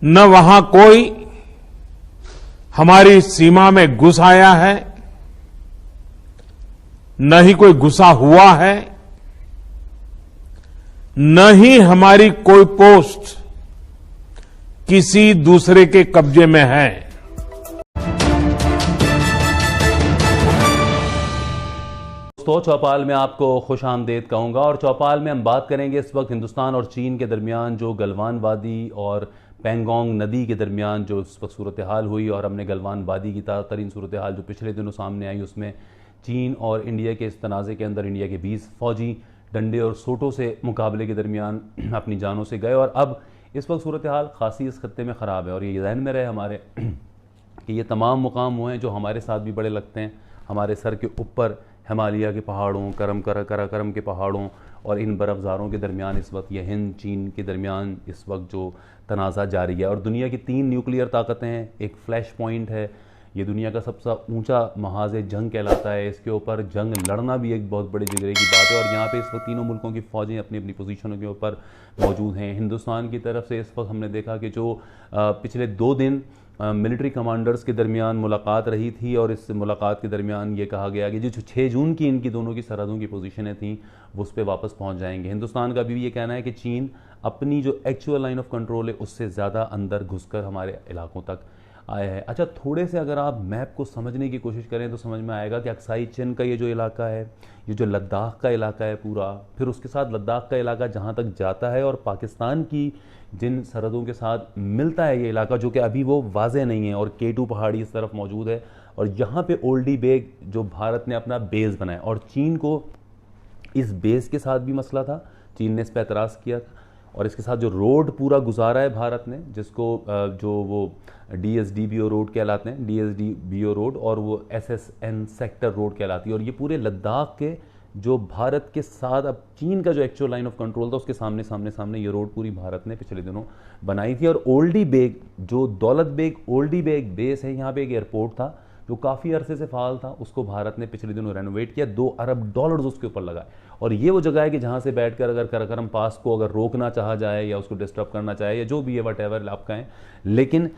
न वहां कोई हमारी सीमा में घुस आया है, न ही कोई घुसा हुआ है, न ही हमारी कोई पोस्ट किसी दूसरे के कब्जे में है। दोस्तों, चौपाल में आपको खुश आमदेद कहूँगा। और चौपाल में हम बात करेंगे इस वक्त हिंदुस्तान और चीन के दरमियान जो गलवान वादी और पेंगोंग नदी के दरमियान जो इस वक्त सूरत हाल हुई, और हमने गलवान वादी की ताज़ा तरीन सूरत हाल जो पिछले दिनों सामने आई, उसमें चीन और इंडिया के इस तनाज़े के अंदर इंडिया के 20 फौजी डंडे और सोटों से मुकाबले के दरमियान अपनी जानों से गए। और अब इस वक्त सूरत हाल खासी इस खत्ते में ख़राब है। और ये ज़हन में रहे हमारे कि ये तमाम मुकाम वो हैं जो हमारे साथ भी बड़े लगते हैं। हमारे सर के ऊपर हिमालय के पहाड़ों, कराकरम के पहाड़ों और इन बर्फ़ज़ारों के दरमियान इस वक्त ये हिंद चीन के दरमियान इस वक्त जो तनाज़ा जारी है। और दुनिया की 3 न्यूक्लियर ताकतें हैं, एक फ्लैश पॉइंट है, ये दुनिया का सबसे ऊंचा महाज़ जंग कहलाता है। इसके ऊपर जंग लड़ना भी एक बहुत बड़े जिगरे की बात है। और यहाँ पे इस वक्त तीनों मुल्कों की फ़ौजें अपनी अपनी पोजीशनों के ऊपर मौजूद हैं। हिंदुस्तान की तरफ से इस वक्त हमने देखा कि जो पिछले 2 दिन मिलिट्री कमांडर्स के दरमियान मुलाकात रही थी, और इस मुलाकात के दरमियान ये कहा गया कि जो 6 जून की इनकी दोनों की सरहदों की पोजीशनें थीं वो उस पर वापस पहुंच जाएंगे। हिंदुस्तान का भी ये कहना है कि चीन अपनी जो एक्चुअल लाइन ऑफ कंट्रोल है उससे ज़्यादा अंदर घुसकर हमारे इलाकों तक आया है। अच्छा, थोड़े से अगर आप मैप को समझने की कोशिश करें तो समझ में आएगा कि अक्साई चिन का ये जो इलाका है, ये जो लद्दाख का इलाका है पूरा, फिर उसके साथ लद्दाख का इलाका जहाँ तक जाता है और पाकिस्तान की जिन सरहदों के साथ मिलता है ये इलाका, जो कि अभी वो वाज़ेह नहीं है, और K2 पहाड़ी इस तरफ मौजूद है। और यहाँ पे ओल्डी बेग जो भारत ने अपना बेस बनाया, और चीन को इस बेस के साथ भी मसला था, चीन ने इस पर एतराज़ किया था। और इसके साथ जो रोड पूरा गुजारा है भारत ने, जिसको जो वो DSDBO रोड कहलाते हैं, DSDBO रोड, और वो SSN सेक्टर रोड कहलाती है। और ये पूरे लद्दाख के जो भारत के साथ अब चीन का जो एक्चुअल लाइन ऑफ कंट्रोल था उसके सामने ये रोड पूरी भारत ने पिछले दिनों बनाई थी। और ओल्डी बेग जो दौलत बेग ओल्डी बेग बेस है, यहाँ पे एक एयरपोर्ट था जो काफ़ी अरसे से फ़ाल था, उसको भारत ने पिछले दिनों रेनोवेट किया, $2 अरब उसके ऊपर लगाए। और ये वो जगह है कि जहाँ से बैठकर अगर कराकरम पास को अगर रोकना चाहा जाए या उसको डिस्टर्ब करना चाहे या जो भी है वटेवर आप कहें। लेकिन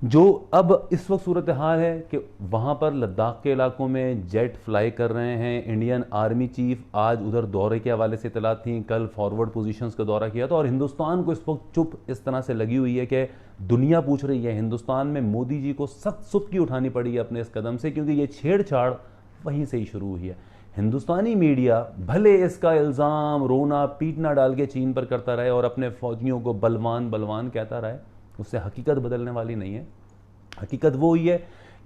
जो अब इस वक्त सूरत हाल है कि वहाँ पर लद्दाख के इलाकों में जेट फ्लाई कर रहे हैं। इंडियन आर्मी चीफ आज उधर दौरे के हवाले से इतलात थी, कल फॉरवर्ड पोजीशंस का दौरा किया था। और हिंदुस्तान को इस वक्त चुप इस तरह से लगी हुई है कि दुनिया पूछ रही है। हिंदुस्तान में मोदी जी को सख्त सुबकी उठानी पड़ी है अपने इस कदम से, क्योंकि ये छेड़छाड़ वहीं से ही शुरू हुई है। हिंदुस्तानी मीडिया भले इसका इल्ज़ाम रोना पीटना डाल के चीन पर करता रहे और अपने फौजियों को बलवान कहता रहे, उससे हकीकत बदलने वाली नहीं है। हकीकत वो ही है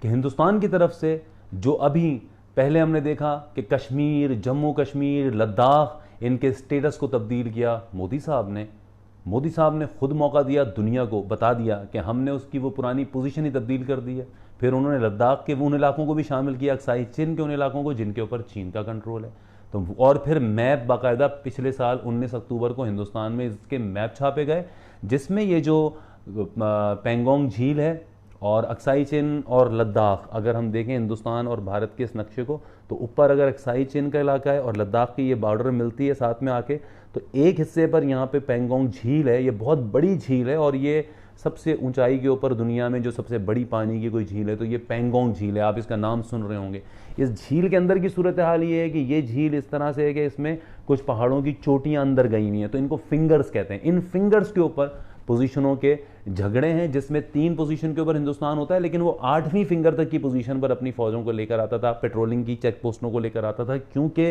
कि हिंदुस्तान की तरफ से जो अभी पहले हमने देखा कि कश्मीर, जम्मू कश्मीर, लद्दाख, इनके स्टेटस को तब्दील किया मोदी साहब ने खुद मौका दिया, दुनिया को बता दिया कि हमने उसकी वो पुरानी पोजीशन ही तब्दील कर दी है। फिर उन्होंने लद्दाख के उन इलाकों को भी शामिल किया, अक्साई चिन के उन इलाकों को जिनके ऊपर चीन का कंट्रोल है। तो और फिर मैप बाकायदा पिछले साल 19 अक्टूबर को हिंदुस्तान में इसके मैप छापे गए, जिसमें ये जो पेंगोंग झील है और अक्साई चिन और लद्दाख, अगर हम देखें हिंदुस्तान और भारत के इस नक्शे को, तो ऊपर अगर अक्साई चिन का इलाका है और लद्दाख की ये बॉर्डर मिलती है साथ में आके, तो एक हिस्से पर यहाँ पे पेंगोंग झील है। ये बहुत बड़ी झील है और ये सबसे ऊंचाई के ऊपर दुनिया में जो सबसे बड़ी पानी की कोई झील है तो ये पेंगोंग झील है। आप इसका नाम सुन रहे होंगे। इस झील के अंदर की सूरत हाल ये है कि ये झील इस तरह से है कि इसमें कुछ पहाड़ों की चोटियाँ अंदर गई हुई हैं, तो इनको फिंगर्स कहते हैं। इन फिंगर्स के ऊपर पोजीशनों के झगड़े हैं, जिसमें 3 पोजीशन के ऊपर हिंदुस्तान होता है, लेकिन वो 8वीं फिंगर तक की पोजीशन पर अपनी फौजों को लेकर आता था, पेट्रोलिंग की चेक पोस्टों को लेकर आता था, क्योंकि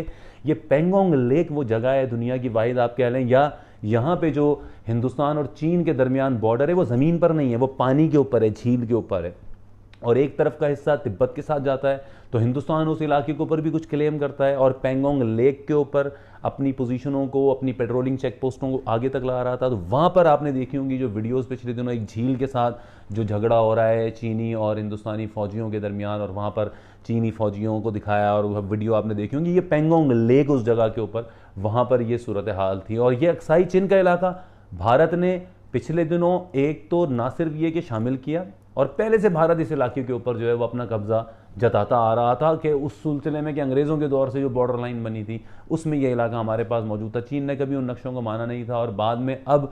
ये पेंगोंग लेक वो जगह है दुनिया की वाहिद आप कह लें, या यहाँ पे जो हिंदुस्तान और चीन के दरमियान बॉर्डर है वो ज़मीन पर नहीं है, वो पानी के ऊपर है, झील के ऊपर है। और एक तरफ का हिस्सा तिब्बत के साथ जाता है, तो हिंदुस्तान उस इलाके के ऊपर भी कुछ क्लेम करता है और पेंगोंग लेक के ऊपर अपनी पोजीशनों को, अपनी पेट्रोलिंग चेक पोस्टों को आगे तक ला रहा था। तो वहाँ पर आपने देखी होंगी जो वीडियोस पिछले दिनों एक झील के साथ जो झगड़ा हो रहा है चीनी और हिंदुस्तानी फौजियों के दरमियान, और वहाँ पर चीनी फौजियों को दिखाया और वह वीडियो आपने देखी होंगी। ये पेंगोंग लेक उस जगह के ऊपर, वहाँ पर ये सूरत हाल थी। और ये अक्साई चिन का इलाका भारत ने पिछले दिनों एक तो ना सिर्फ ये कि शामिल किया, और पहले से भारत इस इलाके के ऊपर जो है वो अपना कब्जा जताता आ रहा था कि उस सिलसिले में कि अंग्रेज़ों के दौर से जो बॉर्डर लाइन बनी थी उसमें यह इलाका हमारे पास मौजूद था। चीन ने कभी उन नक्शों को माना नहीं था, और बाद में अब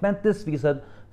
35%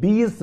20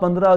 15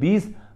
20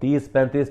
30 35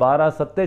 12 7